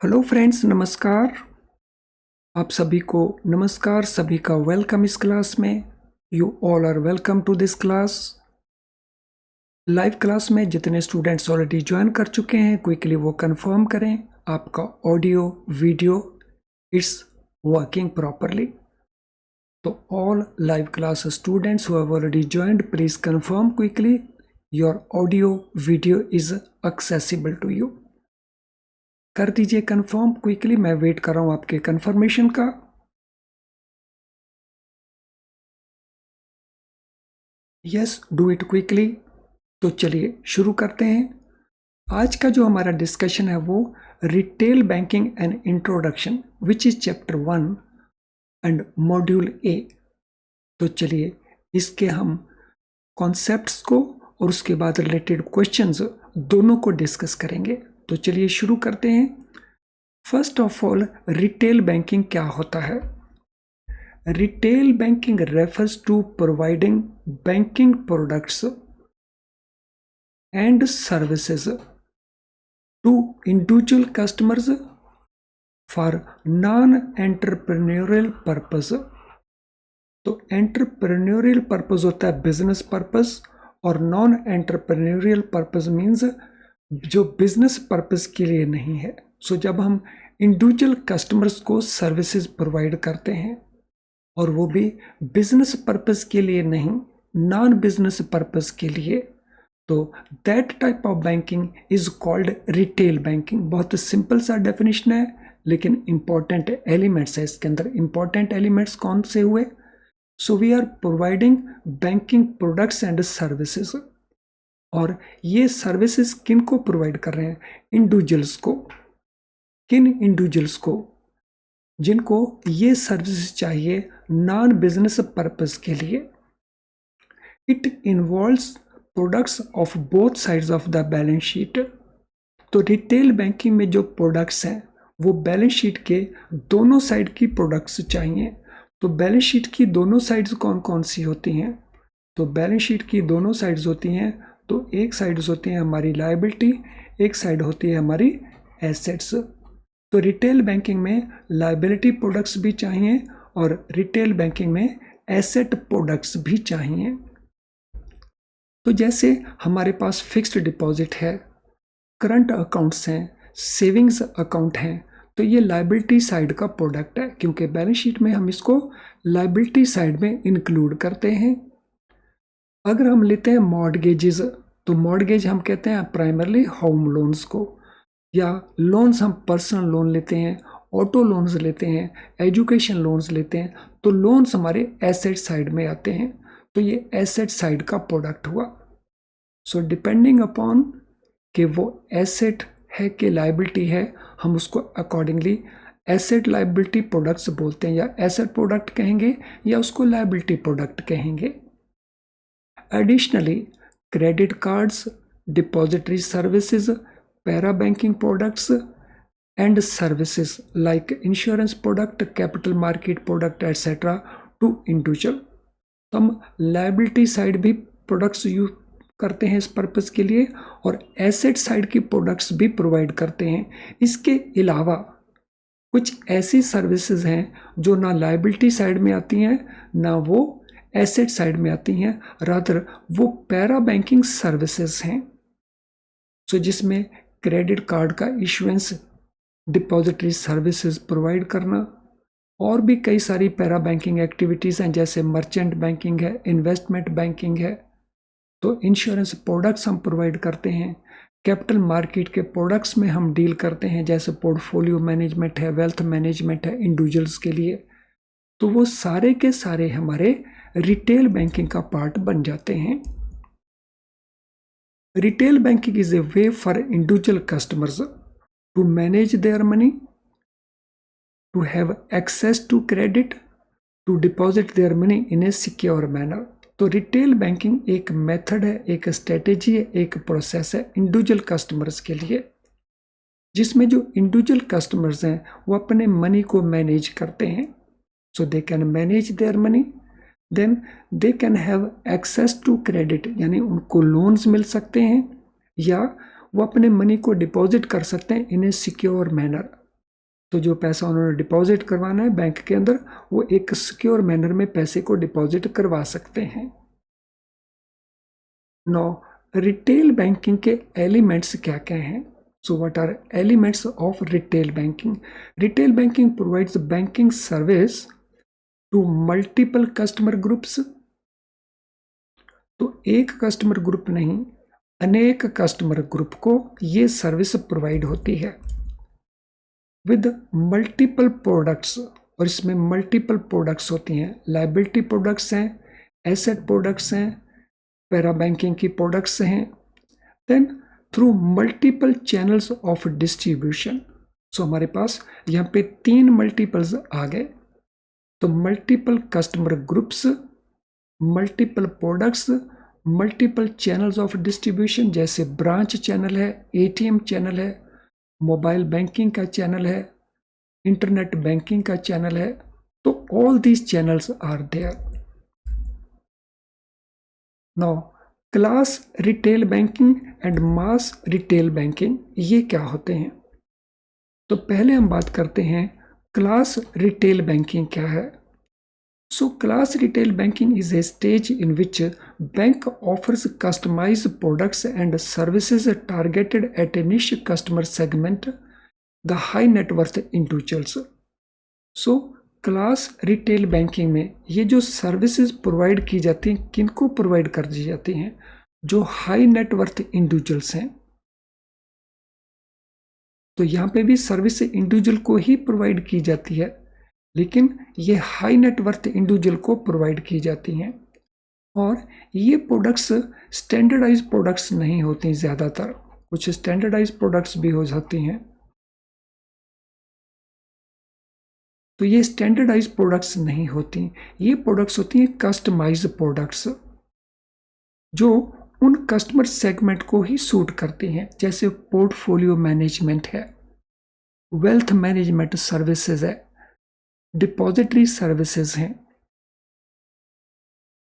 Hello friends, नमस्कार। आप सभी को नमस्कार, सभी का वेलकम इस क्लास में। You all are welcome to this class. Live class में जितने स्टूडेंट्स ऑलरेडी ज्वाइन कर चुके हैं, क्विकली वो कंफर्म करें आपका audio video it's working properly. तो all live class students who have already joined, please confirm quickly your audio video is accessible to you. कर दीजिए कंफर्म क्विकली, मैं वेट कर रहा हूं आपके कंफर्मेशन का। Yes, do it quickly. तो चलिए शुरू करते हैं। आज का जो हमारा डिस्कशन है वो retail banking and introduction, which is chapter 1 and module A. तो चलिए इसके हम कॉन्सेप्ट्स को और उसके बाद रिलेटेड क्वेश्चंस दोनों को डिस्कस करेंगे। तो चलिए शुरू करते हैं। First of all, retail banking क्या होता है? Retail banking refers to providing banking products and services to individual customers for non-entrepreneurial purpose। तो एंटरप्रेन्योरियल पर्पस होता है बिजनेस पर्पस, और नॉन एंटरप्रेन्योरियल पर्पस मीन्स जो बिजनेस पर्पस के लिए नहीं है। सो जब हम इंडिविजुअल कस्टमर्स को सर्विसेज प्रोवाइड करते हैं और वो भी बिजनेस पर्पस के लिए नहीं, नॉन बिजनेस पर्पस के लिए, तो that type of banking is called retail banking. बहुत सिंपल सा डेफिनेशन है, लेकिन इंपॉर्टेंट एलिमेंट्स है इसके अंदर। इंपॉर्टेंट एलिमेंट्स कौन से हुए? So we are providing banking products and services, और ये सर्विसेज किन को प्रोवाइड कर रहे हैं? इंडिविजुअल्स को। किन इंडिविजुअल्स को? जिनको ये सर्विसेज चाहिए नॉन बिजनेस पर्पस के लिए। It involves products of both sides of the balance sheet. तो रिटेल बैंकिंग में जो प्रोडक्ट्स हैं वो बैलेंस शीट के दोनों साइड की प्रोडक्ट्स चाहिए। तो बैलेंस शीट की दोनों साइड्स कौन कौन सी होती हैं? तो बैलेंस शीट की दोनों साइड्स होती हैं, तो एक साइड्स होती है हमारी लायबिलिटी, एक साइड होती है हमारी एसेट्स। तो रिटेल बैंकिंग में लायबिलिटी प्रोडक्ट्स भी चाहिए और रिटेल बैंकिंग में एसेट प्रोडक्ट्स भी चाहिए। तो जैसे हमारे पास फिक्स्ड डिपॉजिट है, करंट अकाउंट्स हैं, सेविंग्स अकाउंट हैं, तो ये लायबिलिटी साइड का प्रोडक्ट है, क्योंकि बैलेंस शीट में हम इसको लायबिलिटी साइड में इंक्लूड करते हैं। अगर हम लेते हैं मॉर्गेजेस, तो मॉर्गेज हम कहते हैं प्राइमरली होम लोन्स को, या लोन्स हम पर्सनल लोन लेते हैं, ऑटो लोन्स लेते हैं, एजुकेशन लोन्स लेते हैं, तो लोन्स हमारे एसेट साइड में आते हैं। तो ये एसेट साइड का प्रोडक्ट हुआ। सो डिपेंडिंग अपॉन कि वो एसेट है कि लायबिलिटी है, हम उसको अकॉर्डिंगली एसेट लायबिलिटी प्रोडक्ट्स बोलते हैं, या एसेट प्रोडक्ट कहेंगे या उसको लायबिलिटी प्रोडक्ट कहेंगे। Additionally credit cards, depository services, para banking products and services like insurance product, capital market product etcetera to individual. तो हम लायबिलिटी साइड भी प्रोडक्ट्स यूज करते हैं इस पर्पस के लिए, और एसेट साइड की प्रोडक्ट्स भी प्रोवाइड करते हैं। इसके अलावा कुछ ऐसी सर्विसेज हैं जो ना लायबिलिटी साइड में आती हैं ना वो एसेट साइड में आती हैं, रादर वो पैरा बैंकिंग सर्विसेज हैं। सो जिसमें क्रेडिट कार्ड का इशुएंस, डिपॉजिटरी सर्विसेज प्रोवाइड करना, और भी कई सारी पैरा बैंकिंग एक्टिविटीज़ हैं, जैसे मर्चेंट बैंकिंग है, इन्वेस्टमेंट बैंकिंग है। तो इंश्योरेंस प्रोडक्ट्स हम प्रोवाइड करते हैं। कैपिटल मार्केट के प्रोडक्ट्स में हम डील करते हैं, जैसे पोर्टफोलियो मैनेजमेंट है, वेल्थ मैनेजमेंट है इंडिविजुअल्स के लिए। तो वो सारे के सारे हमारे रिटेल बैंकिंग का पार्ट बन जाते हैं। Retail banking is a way for individual customers to manage their money, to have access to credit, to deposit their money in a secure manner। तो रिटेल बैंकिंग एक मेथड है, एक strategy है, एक प्रोसेस है इंडिविजुअल कस्टमर्स के लिए, जिसमें जो इंडिविजुअल कस्टमर्स हैं वो अपने मनी को मैनेज करते हैं। So they can manage their money, then they can have access to credit, यानी उनको लोन्स मिल सकते हैं, या वो अपने मनी को डिपॉजिट कर सकते हैं इन ए सिक्योर मैनर। तो जो पैसा उन्होंने डिपॉजिट करवाना है बैंक के अंदर, वो एक सिक्योर मैनर में पैसे को डिपॉजिट करवा सकते हैं। नो रिटेल बैंकिंग के एलिमेंट्स क्या क्या हैं? So what are elements of retail banking? Retail banking provides banking service to multiple customer groups. तो एक कस्टमर ग्रुप नहीं, अनेक कस्टमर ग्रुप को ये सर्विस प्रोवाइड होती है विद मल्टीपल प्रोडक्ट्स। और इसमें मल्टीपल प्रोडक्ट्स होती हैं, लायबिलिटी प्रोडक्ट्स हैं, एसेट प्रोडक्ट्स हैं, पैरा बैंकिंग की प्रोडक्ट्स हैं। Then through multiple channels of distribution. So हमारे पास यहाँ पे 3 मल्टीपल्स आ गए। तो multiple customer groups, multiple products, multiple channels of distribution, जैसे ब्रांच चैनल है, एटीएम चैनल है, मोबाइल बैंकिंग का चैनल है, इंटरनेट बैंकिंग का चैनल है। तो all these channels are there. Now class retail banking and mass retail banking, ये क्या होते हैं? तो पहले हम बात करते हैं क्लास रिटेल बैंकिंग क्या है। So class retail banking is a stage in which bank offers customised products and services targeted at a niche customer segment, the high net worth individuals. So class retail banking में ये जो services provide की जाती हैं, किनको provide कर दी जाती हैं? जो हाई नेटवर्थ इंडिविजुअल्स हैं। तो यहाँ पे भी सर्विस इंडिविजुअल को ही प्रोवाइड की जाती है, लेकिन ये हाई नेटवर्थ इंडिविजुअल को प्रोवाइड की जाती हैं। और ये प्रोडक्ट्स स्टैंडर्डाइज प्रोडक्ट्स नहीं होती, ज़्यादातर कुछ स्टैंडर्डाइज प्रोडक्ट्स भी हो जाती हैं। तो ये स्टैंडर्डाइज प्रोडक्ट्स नहीं होती, ये प्रोडक्ट्स होती हैं कस्टमाइज्ड प्रोडक्ट्स, जो उन कस्टमर सेगमेंट को ही सूट करती हैं। जैसे पोर्टफोलियो मैनेजमेंट है, वेल्थ मैनेजमेंट सर्विसेज है, डिपॉजिटरी सर्विसेज हैं।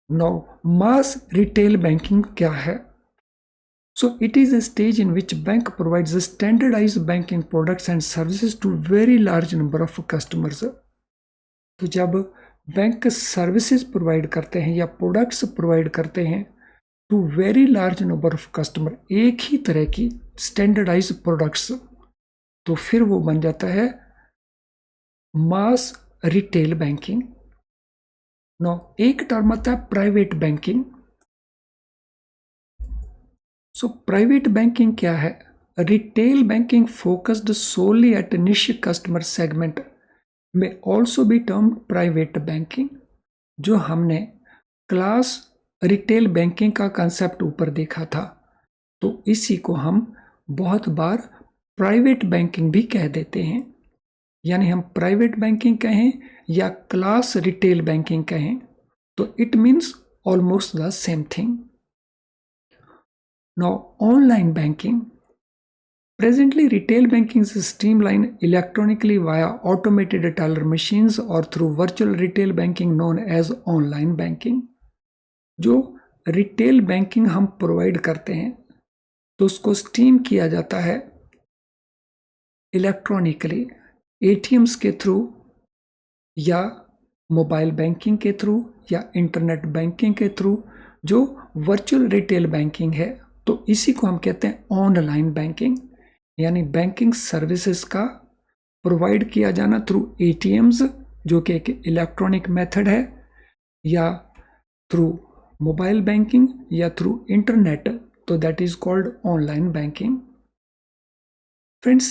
नाउ मास रिटेल बैंकिंग क्या है? So it is a stage in which bank provides standardized banking products and services to very large number of customers. तो जब bank services provide करते हैं या products provide करते हैं to very large number of customer, एक ही तरह की स्टैंडर्डाइज प्रोडक्ट्स, तो फिर वो बन जाता है मास रिटेल बैंकिंग। नो एक टर्म आता है private banking. So private banking क्या है? रिटेल बैंकिंग फोकस्ड सोली एट निश कस्टमर सेगमेंट में also be term private banking. जो हमने क्लास रिटेल बैंकिंग का कंसेप्ट ऊपर देखा था, तो इसी को हम बहुत बार प्राइवेट बैंकिंग भी कह देते हैं। यानी हम प्राइवेट बैंकिंग कहें या क्लास रिटेल बैंकिंग कहें, तो it means almost the same thing. Now online banking. Presently, retail banking is streamlined electronically via automated teller machines or through virtual retail banking known as online banking. जो retail banking हम provide करते हैं, तो उसको steam किया जाता है electronically, ATMs के थ्रू या मोबाइल बैंकिंग के थ्रू या इंटरनेट बैंकिंग के थ्रू, जो वर्चुअल रिटेल बैंकिंग है। तो इसी को हम कहते हैं ऑनलाइन बैंकिंग, यानी बैंकिंग सर्विसेज का प्रोवाइड किया जाना थ्रू एटीएम्स, जो कि एक इलेक्ट्रॉनिक मेथड है, या थ्रू मोबाइल बैंकिंग या थ्रू इंटरनेट, तो that is called online banking. Friends,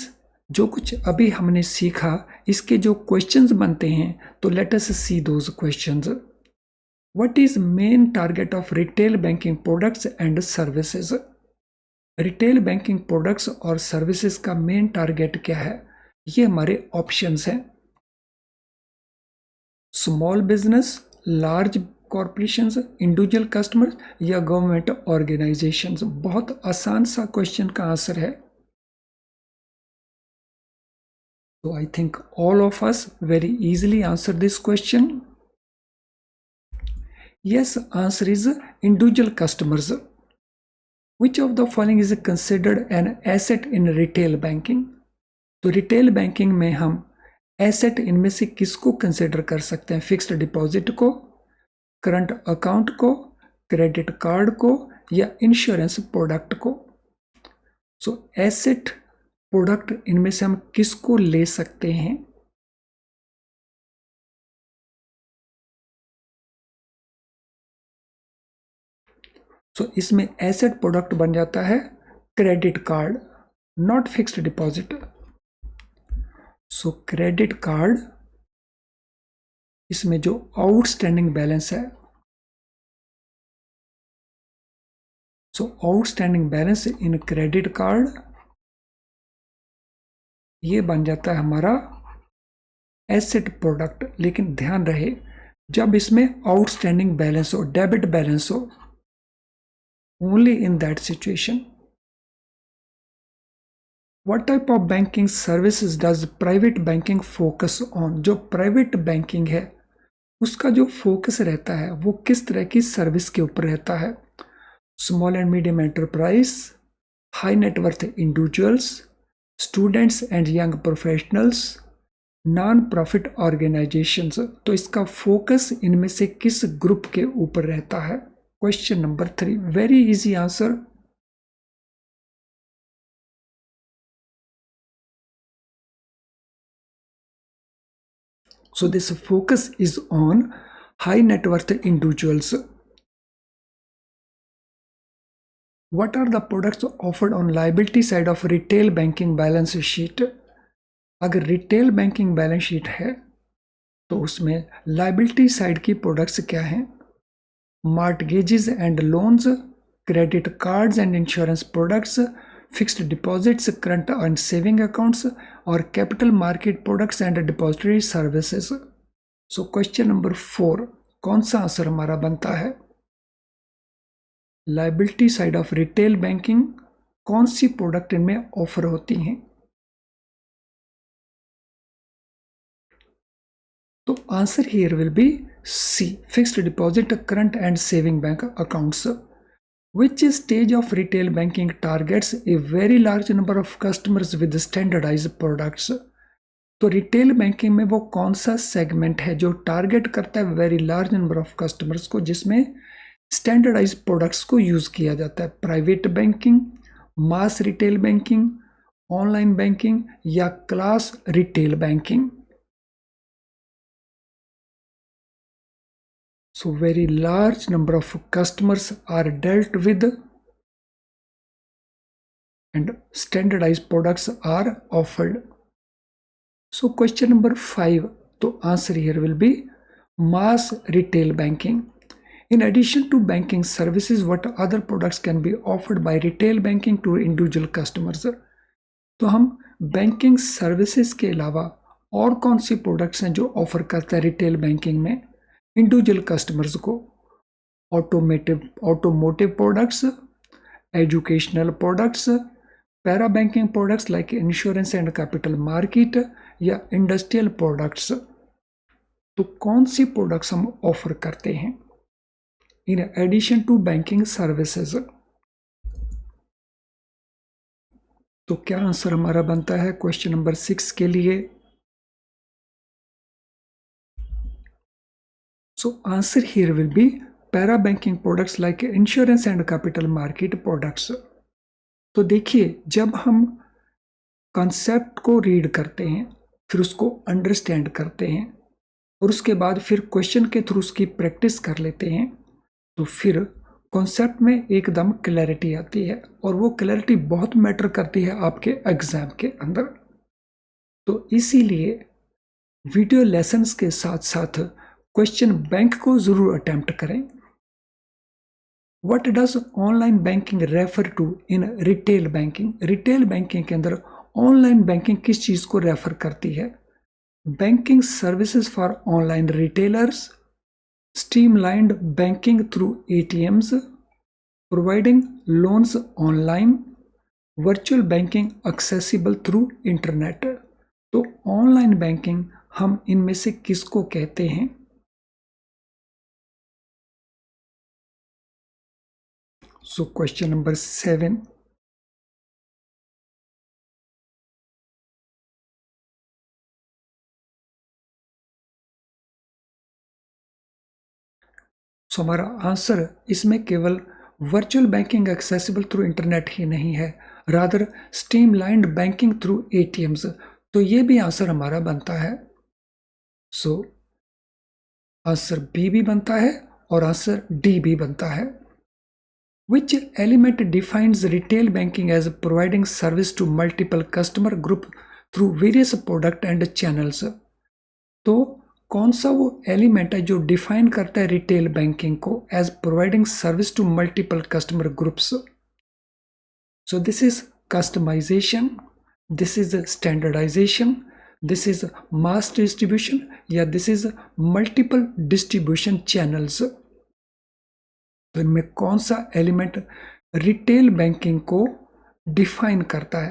जो कुछ अभी हमने सीखा, इसके जो क्वेश्चंस बनते हैं, तो let us C those questions. What is main target of retail banking products and services? Retail banking products और सर्विसेज का मेन टारगेट क्या है? ये हमारे ऑप्शंस हैं। Small business, large corporations, individual customers या गवर्नमेंट ऑर्गेनाइजेशंस। बहुत आसान सा क्वेश्चन का आंसर है। तो I think all of us very easily answer this question. Yes, answer is individual customers. Which of the following is considered an asset in retail banking? तो retail banking में हम asset इनमें से किसको consider कर सकते हैं? फिक्स्ड डिपॉजिट को, करंट अकाउंट को, क्रेडिट कार्ड को या इंश्योरेंस प्रोडक्ट को? सो एसेट प्रोडक्ट इनमें से हम किसको ले सकते हैं? सो इसमें एसेट प्रोडक्ट बन जाता है credit card, not fixed deposit. So credit card, इसमें जो आउटस्टैंडिंग बैलेंस है, so outstanding balance in credit card, ये बन जाता है हमारा एसेट प्रोडक्ट। लेकिन ध्यान रहे, जब इसमें आउटस्टैंडिंग बैलेंस हो, डेबिट बैलेंस हो, only in that situation. What type of banking services does private banking focus on? जो प्राइवेट बैंकिंग है उसका जो फोकस रहता है वो किस तरह की सर्विस के ऊपर रहता है? Small and medium enterprise, high net worth individuals, students and young professionals, non profit organisations. तो इसका फोकस इनमें से किस ग्रुप के ऊपर रहता है? Question number 3, very easy answer. So this focus is on high net worth individuals. What are the products offered on liability side of retail banking balance sheet? अगर रिटेल बैंकिंग बैलेंस शीट है तो उसमें liability side की products क्या हैं? Mortgages and loans, credit cards and insurance products, fixed deposits, current and saving accounts और capital market products and depository services. So question number 4, कौन सा आंसर हमारा बनता है? Liability side of retail banking कौन सी प्रोडक्ट इनमें ऑफर होती हैं? तो answer here will be C, fixed deposit, current and saving bank accounts. Which stage of retail banking targets a very large number of customers with standardized products? तो retail banking में वो कौन सा segment है जो टारगेट करता है very large number of customers को, जिसमें स्टैंडर्डाइज प्रोडक्ट्स को यूज किया जाता है? प्राइवेट बैंकिंग, मास रिटेल बैंकिंग, ऑनलाइन बैंकिंग या class retail banking? So very large number of customers are dealt with and standardized products are offered. So question number 5, the answer here will be mass retail banking. In addition to banking services, what other products can be offered by retail banking to individual customers? तो हम banking services के अलावा और कौन सी products हैं जो offer करता है रिटेल बैंकिंग में इंडिविजुअल कस्टमर्स को? Automotive products, educational products, para banking products like insurance and capital market या इंडस्ट्रियल प्रोडक्ट्स? तो कौन सी प्रोडक्ट्स हम ऑफर करते हैं in addition to banking services? तो क्या आंसर हमारा बनता है क्वेश्चन नंबर 6 के लिए? So answer here will be para banking products like insurance and capital market products. तो देखिए, जब हम कॉन्सेप्ट को रीड करते हैं, फिर उसको अंडरस्टैंड करते हैं और उसके बाद फिर क्वेश्चन के थ्रू उसकी प्रैक्टिस कर लेते हैं, तो फिर कॉन्सेप्ट में एकदम क्लैरिटी आती है और वो क्लैरिटी बहुत मैटर करती है आपके एग्जाम के अंदर। तो इसीलिए वीडियो लेसन्स के साथ साथ क्वेश्चन बैंक को जरूर अटेम्प्ट करें। What does online banking refer to in retail banking? Retail banking के अंदर ऑनलाइन बैंकिंग किस चीज को रेफर करती है? Banking services for online retailers, streamlined banking through ATMs, providing loans online, virtual banking accessible through internet. तो online banking हम इनमें से किसको कहते हैं? So question number 7, सो हमारा आंसर इसमें केवल virtual banking accessible through internet ही नहीं है, rather streamlined banking through ATMs, तो ये भी आंसर हमारा बनता है। सो आंसर बी भी बनता है और आंसर डी भी बनता है। Which element defines retail banking as providing service to multiple customer group through various product and channels? तो कौन सा वो एलिमेंट है जो डिफाइन करता है रिटेल बैंकिंग को as providing service to multiple customer groups? So this is customisation, this is standardisation, this is mass distribution, या this is multiple distribution channels. तो इनमें कौन सा एलिमेंट रिटेल बैंकिंग को डिफाइन करता है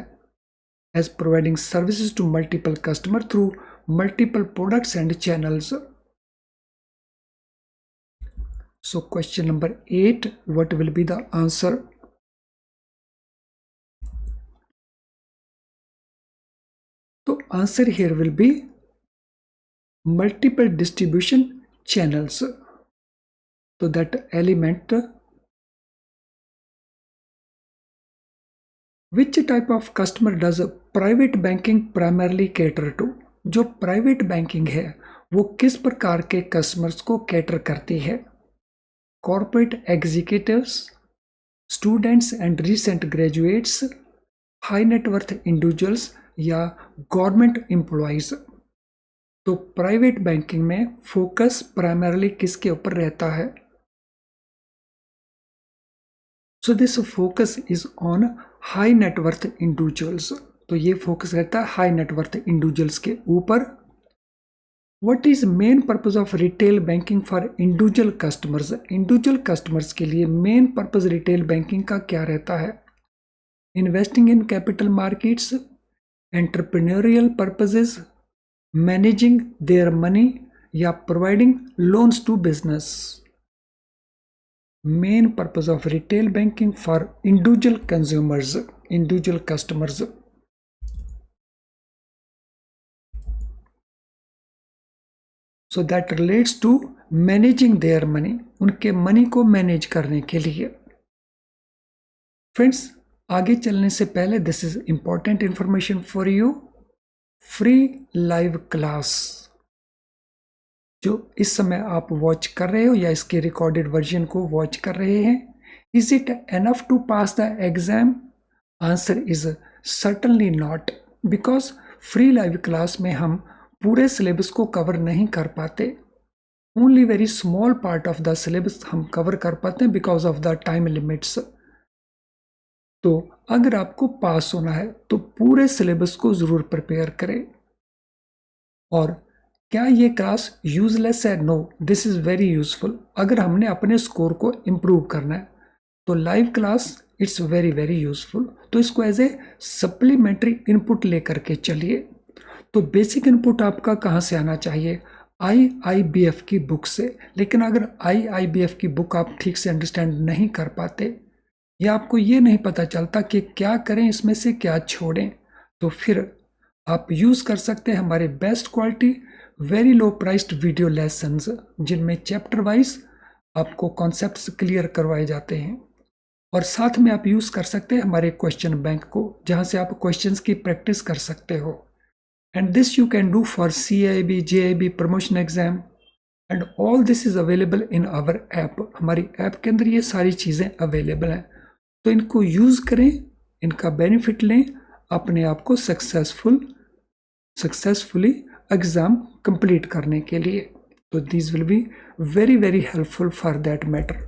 as providing services to multiple customer through multiple products and channels? So question number 8, what will be the answer? तो answer here will be multiple distribution channels. So that element, which type of customer does private banking primarily cater to? जो private banking है वो किस प्रकार के customers को cater करती है? Corporate executives, students and recent graduates, high net worth individuals, या गवर्नमेंट एम्प्लॉइज? तो प्राइवेट बैंकिंग में फोकस प्राइमरली किसके ऊपर रहता है? So this focus is on high net worth individuals. तो ये फोकस रहता है हाई नेटवर्थ इंडिविजुअल्स के ऊपर. What is main purpose of retail banking for individual customers? Individual customers के लिए मेन पर्पस रिटेल बैंकिंग का क्या रहता है? Investing in capital markets, entrepreneurial purposes, managing their money, या providing loans to business? Main purpose of retail banking for individual consumers, individual customers. So that relates to managing their money, उनके money को manage करने के लिए. Friends, आगे चलने से पहले this is important information for you. Free live class जो इस समय आप वॉच कर रहे हो या इसके रिकॉर्डेड वर्जन को वॉच कर रहे हैं, is it enough to pass the exam? Answer is certainly not, because free live class में हम पूरे सिलेबस को कवर नहीं कर पाते. Only very small part of the syllabus हम कवर कर पाते हैं because of the time limits. तो अगर आपको पास होना है तो पूरे सिलेबस को जरूर प्रिपेयर करें. और क्या ये क्लास यूजलेस है? No, this is very useful. अगर हमने अपने स्कोर को इम्प्रूव करना है तो live class it's very very useful. तो इसको एज ए सप्लीमेंट्री इनपुट लेकर के चलिए. तो बेसिक इनपुट आपका कहाँ से आना चाहिए? IIBF की बुक से. लेकिन अगर IIBF की बुक आप ठीक से अंडरस्टैंड नहीं कर पाते या आपको ये नहीं पता चलता कि क्या करें, इसमें से क्या छोड़ें, तो फिर आप यूज़ कर सकते हैं हमारे best quality very low priced video lessons, जिनमें चैप्टर वाइज आपको कॉन्सेप्ट्स क्लियर करवाए जाते हैं. और साथ में आप यूज़ कर सकते हैं हमारे क्वेश्चन बैंक को, जहां से आप क्वेश्चंस की प्रैक्टिस कर सकते हो. And this you can do for CIB, JIB, promotion exam, and all this is available in our app. हमारी ऐप के अंदर ये सारी चीज़ें अवेलेबल हैं. तो इनको यूज़ करें, इनका बेनिफिट लें अपने आप को सक्सेसफुली एग्जाम कंप्लीट करने के लिए. तो this will be very very helpful for that matter.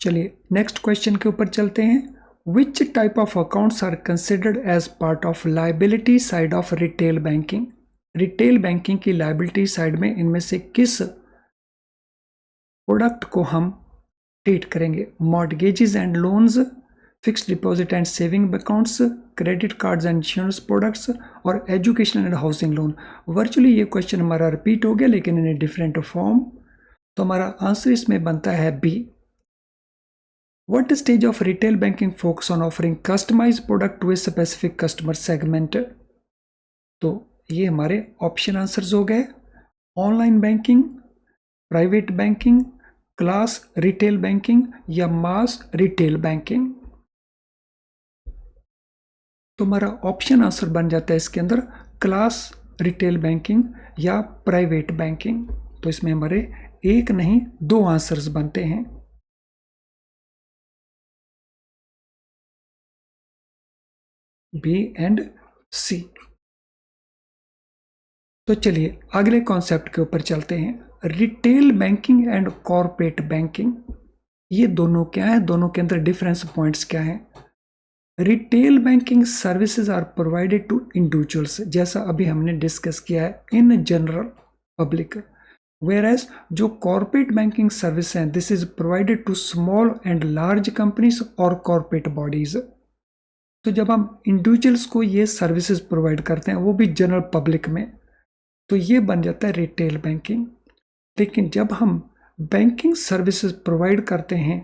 चलिए नेक्स्ट क्वेश्चन के ऊपर चलते हैं. Which type of accounts are considered as part of liability side of retail banking? Retail banking की लाइबिलिटी साइड में इनमें से किस प्रोडक्ट को हम ट्रीट करेंगे? Mortgages and loans, fixed deposit and saving accounts, credit cards and insurance products, और education and housing loan. Virtually ये क्वेश्चन हमारा रिपीट हो गया लेकिन इन ए डिफरेंट फॉर्म. तो हमारा आंसर इसमें बनता है B. What stage of retail banking focus on offering customised product to a specific customer segment? तो ये हमारे ऑप्शन आंसर्स हो गए। Online banking, private banking, class retail banking या मास रिटेल बैंकिंग। तो हमारा ऑप्शन आंसर बन जाता है इसके अंदर क्लास रिटेल बैंकिंग या प्राइवेट बैंकिंग। तो इसमें हमारे एक नहीं दो आंसर्स बनते हैं। बी एंड सी। तो चलिए अगले कॉन्सेप्ट के ऊपर चलते हैं। Retail banking and corporate banking, ये दोनों क्या है, दोनों के अंदर डिफरेंस पॉइंट्स क्या है। Retail banking services are provided to individuals, जैसा अभी हमने डिस्कस किया है, in general public. Where as जो कॉर्पोरेट बैंकिंग सर्विस है, this is provided to small and large companies और कॉर्पोरेट बॉडीज। तो जब हम इंडिविजुअल्स को ये सर्विसेज प्रोवाइड करते हैं, वो भी जनरल पब्लिक में, तो ये बन जाता है रिटेल बैंकिंग। लेकिन जब हम बैंकिंग सर्विसेज प्रोवाइड करते हैं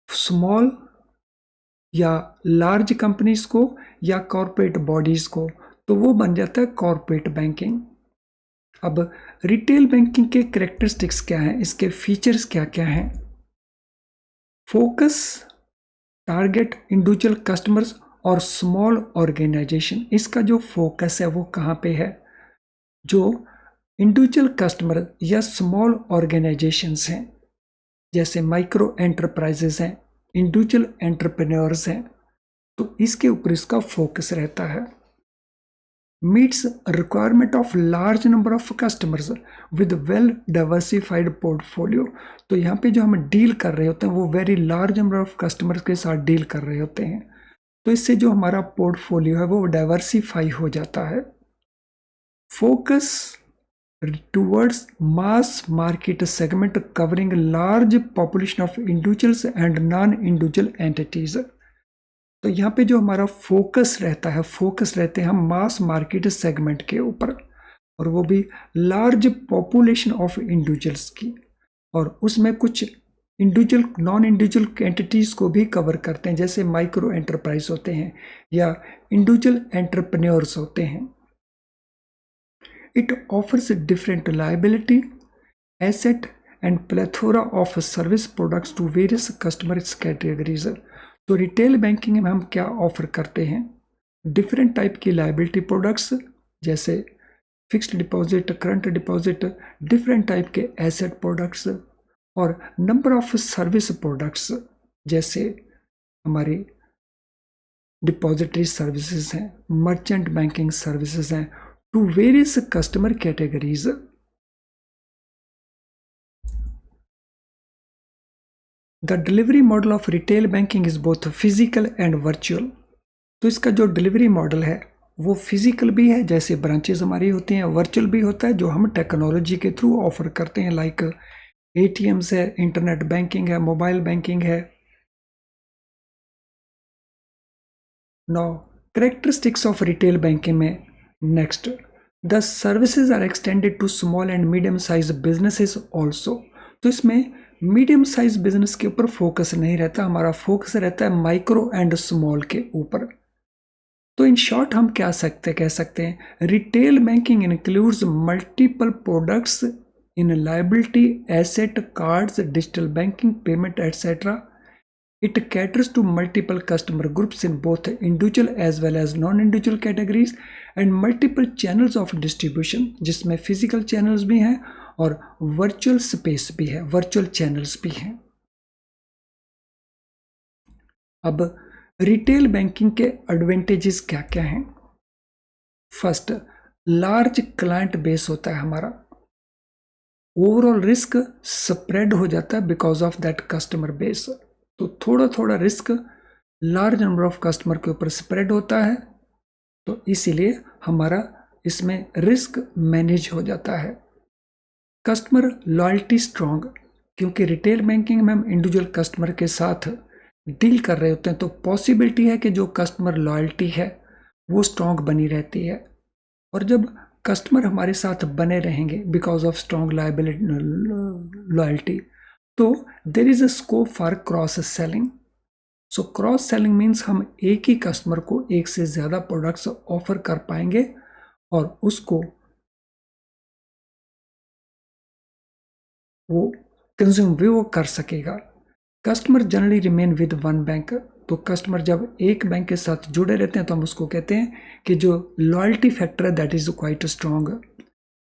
स्मॉल या लार्ज कंपनीज को या कॉर्पोरेट बॉडीज को, तो वो बन जाता है कॉर्पोरेट बैंकिंग। अब रिटेल बैंकिंग के कैरेक्टरिस्टिक्स क्या हैं, इसके फीचर्स क्या क्या हैं। फोकस, टारगेट इंडिविजुअल कस्टमर्स और स्मॉल ऑर्गेनाइजेशन। इसका जो फोकस है वो कहाँ पे है, जो इंडिविजुअल कस्टमर या स्मॉल ऑर्गेनाइजेशंस हैं, जैसे माइक्रो एंटरप्राइजेस हैं, इंडिविजुअल एंटरप्रेन्योर्स हैं, तो इसके ऊपर इसका फोकस रहता है। Meets requirement of large number of customers with well diversified portfolio. तो यहाँ पे जो हम डील कर रहे होते हैं वो very large number of customers के साथ डील कर रहे होते हैं, तो इससे जो हमारा पोर्टफोलियो है वो डाइवर्सिफाई हो जाता है। Focus towards mass market segment covering large population of individuals and non-individual entities। तो यहाँ पे जो हमारा फोकस रहता है, फोकस रहते हैं हम मास मार्केट सेगमेंट के ऊपर, और वो भी लार्ज पॉपुलेशन ऑफ इंडिविजुअल्स की, और उसमें कुछ इंडिविजुअल नॉन इंडिविजुअल एंटिटीज को भी कवर करते हैं, जैसे माइक्रो एंटरप्राइज होते हैं या इंडिविजुअल एंटरप्रेन्योर्स होते हैं। It offers different liability, asset and plethora of service products to various customer categories। तो रिटेल बैंकिंग में हम क्या ऑफर करते हैं, डिफरेंट टाइप की लाइबिलिटी प्रोडक्ट्स, जैसे fixed deposit, current deposit, different type के एसेट प्रोडक्ट्स, और नंबर ऑफ सर्विस प्रोडक्ट्स, जैसे हमारी डिपॉजिटरी सर्विसेज हैं, मर्चेंट बैंकिंग सर्विसेज हैं, to various customer categories। The delivery model of retail banking is both physical and virtual। तो इसका जो delivery model है वो फिजिकल भी है, जैसे ब्रांचेस हमारी होती हैं, वर्चुअल भी होता है जो हम टेक्नोलॉजी के थ्रू ऑफर करते हैं, लाइक एटीएम्स है, इंटरनेट बैंकिंग है, मोबाइल बैंकिंग है। Now characteristics of retail banking में next, the services are extended to small and medium size businesses also. तो इसमें मीडियम साइज बिजनेस के ऊपर फोकस नहीं रहता, हमारा फोकस रहता है माइक्रो एंड स्मॉल के ऊपर। तो इन शॉर्ट हम क्या कह सकते हैं, retail banking includes multiple products in liability, asset, cards, digital banking, payment etcetera. It caters to multiple customer groups in both individual as well as non-individual categories and multiple channels of distribution, जिसमें physical channels भी हैं और virtual space भी है, virtual channels भी हैं। अब retail banking के एडवांटेजेस क्या क्या हैं। फर्स्ट, लार्ज क्लाइंट बेस होता है हमारा, ओवरऑल रिस्क स्प्रेड हो जाता है because of that customer base. तो थोड़ा थोड़ा risk large number of customer के ऊपर स्प्रेड होता है, तो इसीलिए हमारा इसमें रिस्क मैनेज हो जाता है। कस्टमर लॉयल्टी स्ट्रॉन्ग, क्योंकि रिटेल बैंकिंग में हम इंडिविजुअल कस्टमर के साथ डील कर रहे होते हैं, तो पॉसिबिलिटी है कि जो कस्टमर लॉयल्टी है वो स्ट्रॉन्ग बनी रहती है। और जब कस्टमर हमारे साथ बने रहेंगे बिकॉज ऑफ स्ट्रॉन्ग लॉयल्टी, तो there is a scope for cross selling. So cross selling means हम एक ही कस्टमर को एक से ज़्यादा प्रोडक्ट्स ऑफर कर पाएंगे और उसको वो कंज्यूम भी वो कर सकेगा। Customer generally remain with one bank, तो कस्टमर जब एक बैंक के साथ जुड़े रहते हैं तो हम उसको कहते हैं कि जो लॉयल्टी फैक्टर है that is quite strong.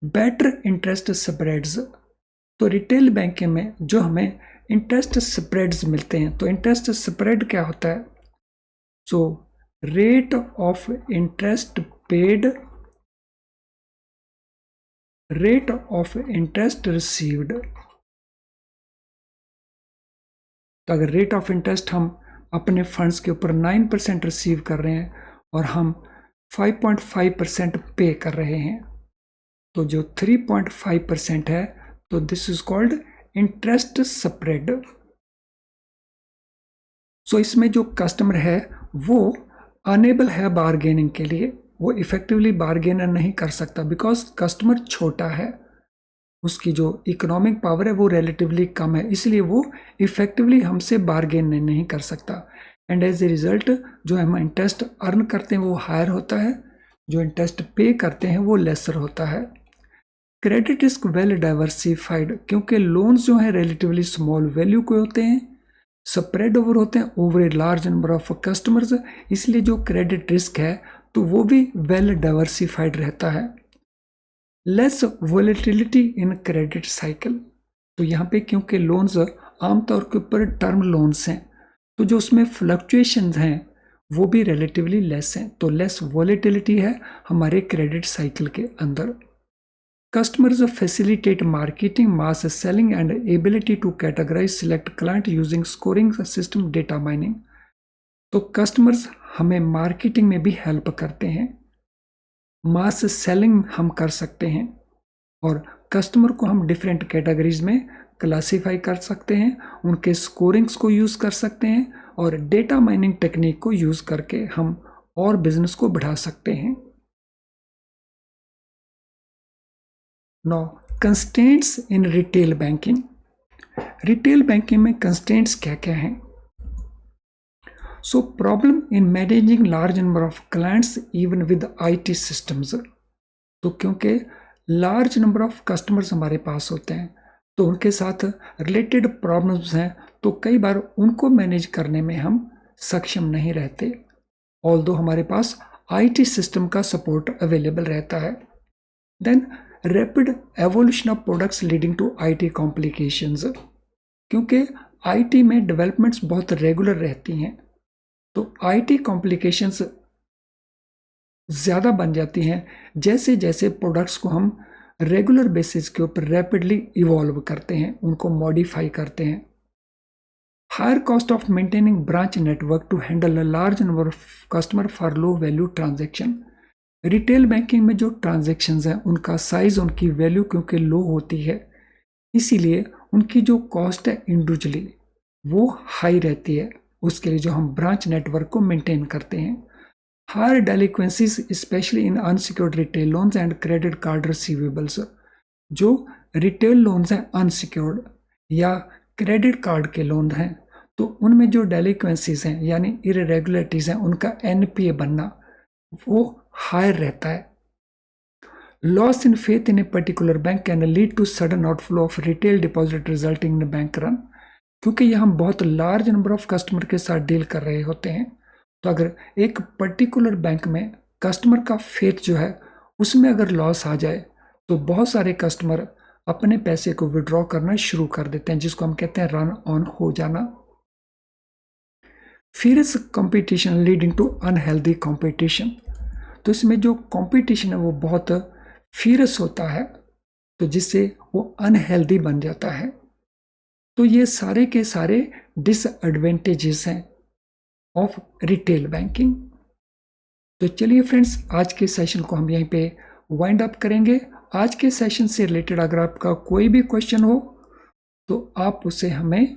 Better interest spreads, तो रिटेल बैंकिंग में जो हमें इंटरेस्ट स्प्रेड्स मिलते हैं, तो इंटरेस्ट स्प्रेड क्या होता है? So rate of interest paid, rate of interest received. तो अगर रेट ऑफ इंटरेस्ट हम अपने फंड्स के ऊपर 9% रिसीव कर रहे हैं और हम 5.5% पे कर रहे हैं, तो जो 3.5% है, तो this is called interest spread. So इसमें जो कस्टमर है वो अनेबल है बार्गेनिंग के लिए, वो इफेक्टिवली बार्गेनर नहीं कर सकता बिकॉज कस्टमर छोटा है, उसकी जो इकोनॉमिक पावर है वो रिलेटिवली कम है, इसलिए वो इफेक्टिवली हमसे बार्गेन नहीं कर सकता। एंड एज ए रिजल्ट जो हम इंटरेस्ट अर्न करते हैं वो हायर होता है, जो इंटरेस्ट पे करते हैं वो लेसर होता है। क्रेडिट रिस्क वेल डाइवर्सिफाइड, क्योंकि लोन्स जो हैं रिलेटिवली स्मॉल वैल्यू के होते हैं, स्प्रेड ओवर होते हैं over a large number of customers, इसलिए जो क्रेडिट रिस्क है तो वो भी वेल डाइवर्सिफाइड रहता है। Less volatility in credit cycle, तो यहाँ पे क्योंकि लोन्स आमतौर के ऊपर टर्म लोन्स हैं तो जो उसमें फ्लक्चुएशंस हैं वो भी रिलेटिवली लेस हैं, तो लेस वॉलेटिलिटी है हमारे क्रेडिट साइकिल के अंदर। Customers facilitate marketing, mass selling and ability to categorise select client using scoring system data mining, तो कस्टमर्स हमें मार्केटिंग में भी हेल्प करते हैं, मास सेलिंग हम कर सकते हैं और कस्टमर को हम डिफरेंट कैटेगरीज में क्लासीफाई कर सकते हैं, उनके स्कोरिंग्स को यूज़ कर सकते हैं और डेटा माइनिंग टेक्निक को यूज़ करके हम और बिजनेस को बढ़ा सकते हैं। No constraints in retail banking, retail banking में कंस्ट्रेंट्स क्या क्या हैं? So problem in managing large number of clients even with IT systems, तो क्योंकि लार्ज नंबर ऑफ कस्टमर्स हमारे पास होते हैं तो उनके साथ रिलेटेड प्रॉब्लम्स हैं, तो कई बार उनको मैनेज करने में हम सक्षम नहीं रहते, ऑल्दो हमारे पास आईटी सिस्टम का सपोर्ट अवेलेबल रहता है। Then rapid evolution of products leading to IT complications, क्योंकि आईटी में डेवलपमेंट्स बहुत रेगुलर रहती हैं तो आईटी कॉम्प्लिकेशंस ज़्यादा बन जाती हैं जैसे जैसे प्रोडक्ट्स को हम रेगुलर बेसिस के ऊपर रैपिडली इवॉल्व करते हैं, उनको मॉडिफाई करते हैं। Higher cost of maintaining branch network to handle a large number of customer for low value transaction, retail banking में जो ट्रांजैक्शंस हैं उनका साइज, उनकी वैल्यू क्योंकि लो होती है इसीलिए उनकी जो कॉस्ट है इंडिविजुअली वो हाई रहती है, उसके लिए जो हम ब्रांच नेटवर्क को मेंटेन करते हैं। Higher delinquencies specially in unsecured retail loans and credit card receivables, जो रिटेल लोन्स हैं अनसिक्योर्ड या क्रेडिट कार्ड के लोन हैं तो उनमें जो डेलिक्वेंसीज हैं यानी इरेगुलरिटीज हैं उनका एनपीए बनना वो हायर रहता है। Loss in faith in a particular bank can lead to sudden outflow of retail deposit resulting in bank run, क्योंकि ये हम बहुत लार्ज नंबर ऑफ कस्टमर के साथ डील कर रहे होते हैं तो अगर एक पर्टिकुलर बैंक में कस्टमर का फेथ जो है उसमें अगर लॉस आ जाए तो बहुत सारे कस्टमर अपने पैसे को विड्रॉ करना शुरू कर देते हैं, जिसको हम कहते हैं रन ऑन हो जाना। Fierce competition leading to unhealthy competition, तो इसमें जो कंपटीशन है वो बहुत फियरस होता है तो जिससे वो अनहेल्दी बन जाता है, तो ये सारे के सारे डिसएडवांटेजेस हैं ऑफ रिटेल बैंकिंग। तो चलिए फ्रेंड्स आज के सेशन को हम यहीं पे वाइंड अप करेंगे। आज के सेशन से रिलेटेड अगर आपका कोई भी क्वेश्चन हो तो आप उसे हमें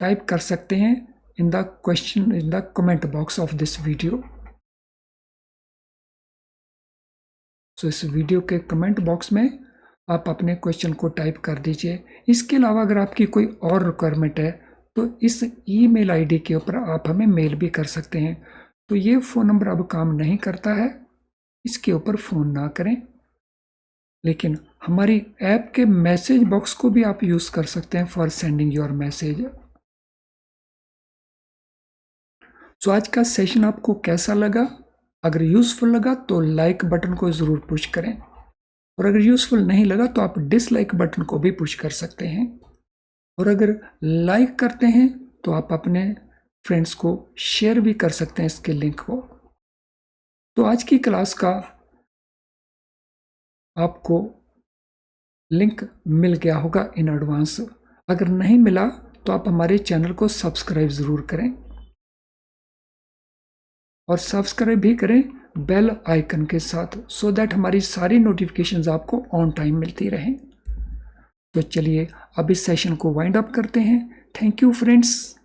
टाइप कर सकते हैं in the comment box of this video. So इस वीडियो के कमेंट बॉक्स में आप अपने क्वेश्चन को टाइप कर दीजिए। इसके अलावा अगर आपकी कोई और रिक्वायरमेंट है तो इस ईमेल आईडी के ऊपर आप हमें मेल भी कर सकते हैं। तो ये फ़ोन नंबर अब काम नहीं करता है, इसके ऊपर फ़ोन ना करें, लेकिन हमारी ऐप के मैसेज बॉक्स को भी आप यूज़ कर सकते हैं फॉर सेंडिंग योर मैसेज। सो आज का सेशन आपको कैसा लगा? अगर यूज़फुल लगा तो लाइक बटन को ज़रूर पुश करें, और अगर यूज़फुल नहीं लगा तो आप डिसलाइक बटन को भी पुश कर सकते हैं। और अगर लाइक करते हैं तो आप अपने फ्रेंड्स को शेयर भी कर सकते हैं इसके लिंक को। तो आज की क्लास का आपको लिंक मिल गया होगा इन एडवांस। अगर नहीं मिला तो आप हमारे चैनल को सब्सक्राइब ज़रूर करें, और सब्सक्राइब भी करें बेल आइकन के साथ, सो दैट हमारी सारी नोटिफिकेशंस आपको ऑन टाइम मिलती रहें। तो चलिए अब इस सेशन को वाइंड अप करते हैं। Thank you friends.